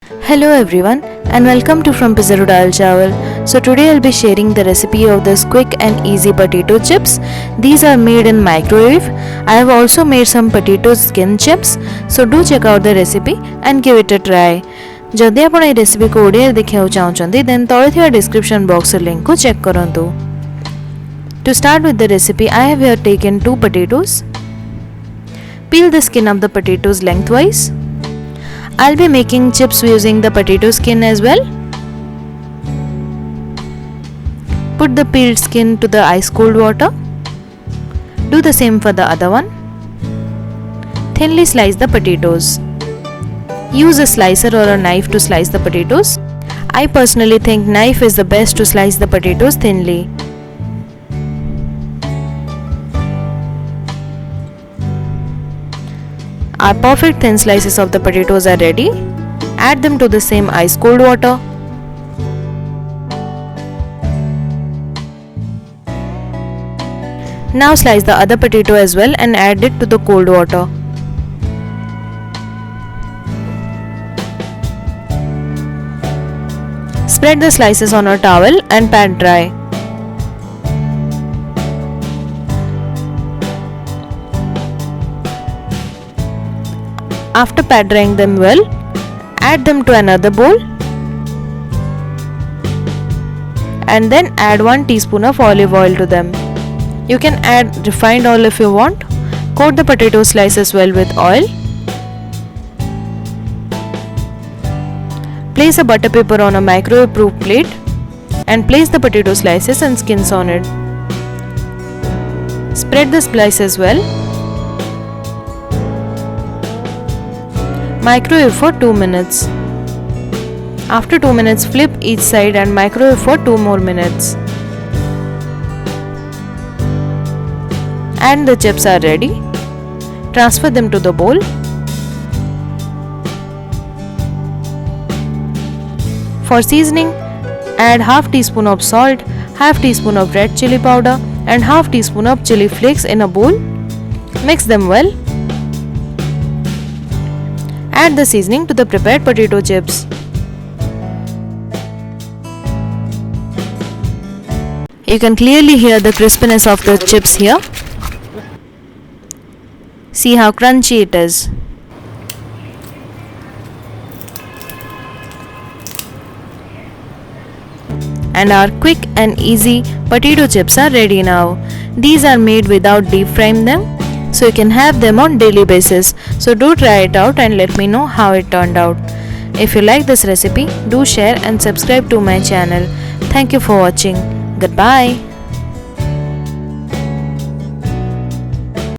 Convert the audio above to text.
Hello everyone and welcome to frompizzatodalchawal. So today I'll be sharing the recipe of this quick and easy potato chips. These are made in microwave. I have also made some potato skin chips. So do check out the recipe and give it a try. जदि आपण ए recipe को ओडिया देखिया चाहउचंदी then तळे थिया description box link को check करंतु. To start with the recipe, I have here taken 2 potatoes. Peel the skin of the potatoes lengthwise. I'll be making chips using the potato skin as well. Put the peeled skin to the ice cold water. Do the same for the other one. Thinly slice the potatoes. Use a slicer or a knife to slice the potatoes. I personally think knife is the best to slice the potatoes thinly. Our perfect thin slices of the potatoes are ready. Add them to the same ice cold water. Now slice the other potato as well and add it to the cold water. Spread the slices on a towel and pat dry. After pat drying them well, add them to another bowl and then add 1 teaspoon of olive oil to them. You can add refined oil if you want. Coat the potato slices well with oil. Place a butter paper on a microwave-proof plate and place the potato slices and skins on it. Spread the slices well. Microwave for 2 minutes. After 2 minutes, flip each side and microwave for 2 more minutes. And the chips are ready. Transfer them to the bowl. For seasoning, add half teaspoon of salt, half teaspoon of red chili powder and half teaspoon of chili flakes in a bowl. Mix them well. Add the seasoning to the prepared potato chips. You can clearly hear the crispiness of the chips here. See how crunchy it is. And our quick and easy potato chips are ready now. These are made without deep frying them, so you can have them on daily basis. So do try it out and let me know how it turned out. If you like this recipe, do share and subscribe to my channel. Thank you for watching. Goodbye.